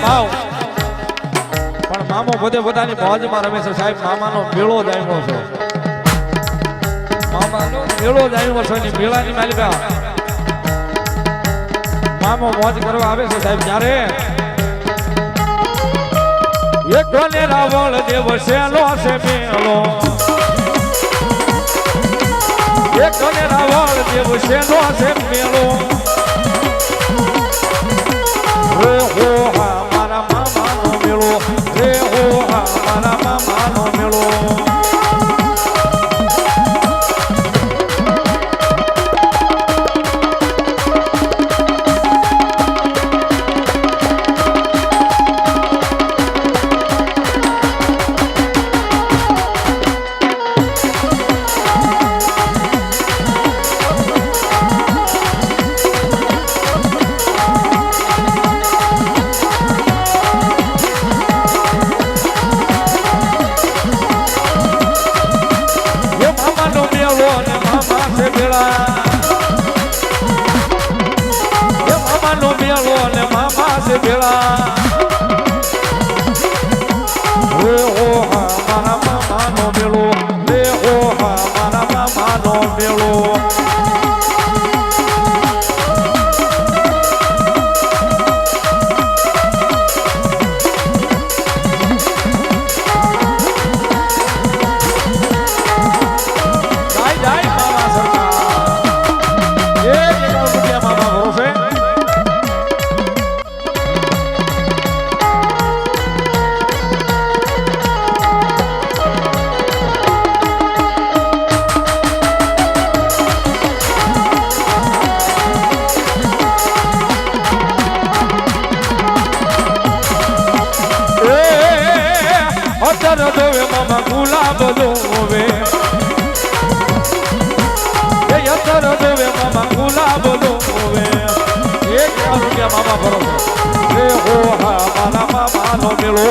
ભાવ પણ મામો બધે બધાની મોજમાં રમે છે સાહેબ મામાનો મેળો જ આવ્યો છે મામાનો મેળો જ આવ્યો છે ની મેળાની માલિકા મામો મોજ કરવા આવે છે સાહેબ જ્યારે એક કોને રાવળ દેવ શેલો છે મેળો એક કોને રાવળ દેવ શેલો છે મેળો રે હો હા મારા મામાનો મેળો રે હો હા મારા મામાનો મેળો ગુલાબ દોવે એ યતર દોવે મામા ગુલાબ દોવે એક રૂપિયા મામા ભરો રે હો હા મારા મામાનો મેળો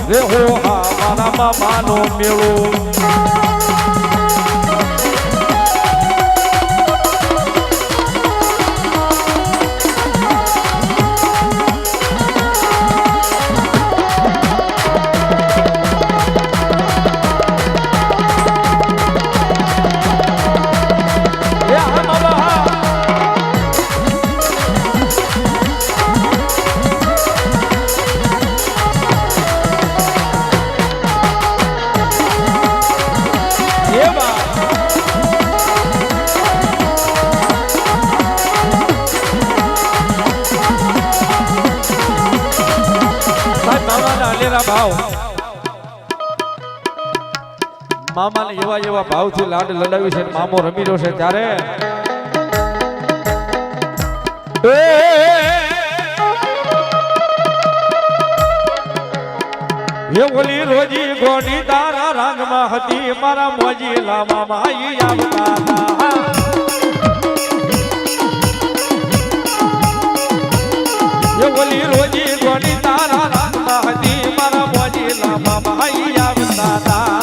રે હો હા મારા મામાનો મેળો ભાવ મામાને એવા એવા ભાવથી લાડ લડાવી છે મામો રમી રહ્યો છે ત્યારે એ ઓલી રોજી ગોડી તારા રાંગમાં હતી મારા મોજી લામા માઈ આવતા હતા એ ઓલી રોજી ગોડી તારા રાંગમાં હતી મારા મોજી લામા માઈ આવતા હતા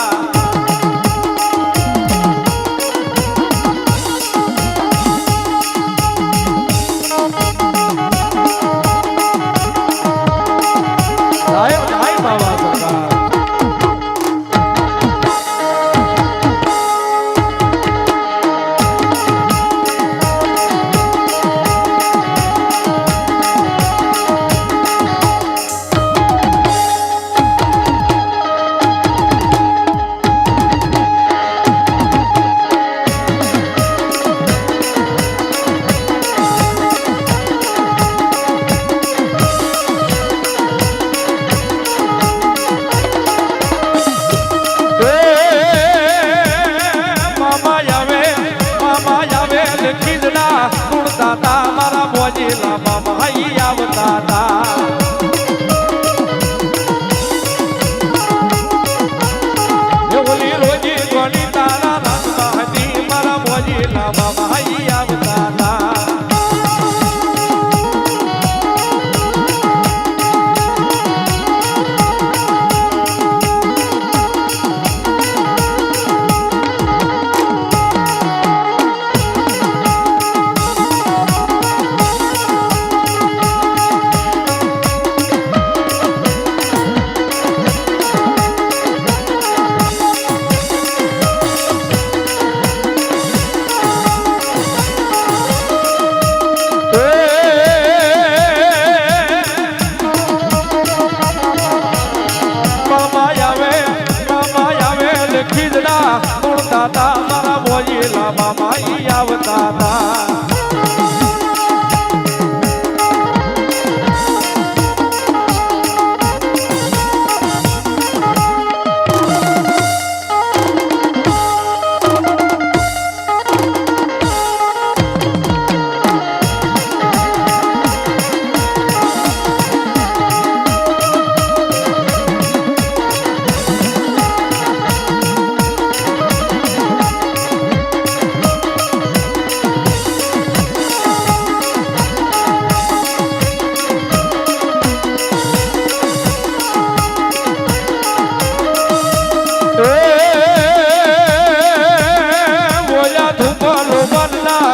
બોલ્યા ધુમલો બનના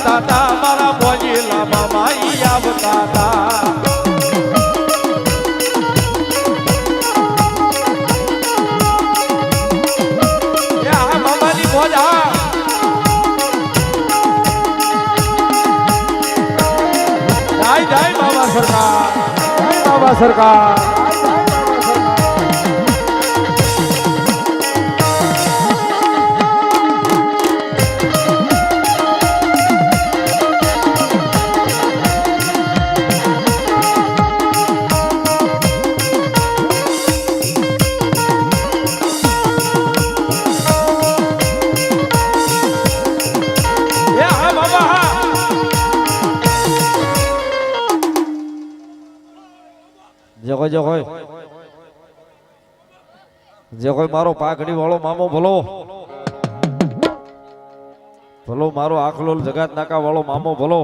દાદા મારા મોજીલા મામા ઈ આવતા હતા મામાની મોજા જય બાબા સરકાર જય બાબા સરકાર જે કોઈ મારો પાઘડી વાળો મામો ભલો ભલો મારો આખલોલ જગાત નાકા વાળો મામો ભલો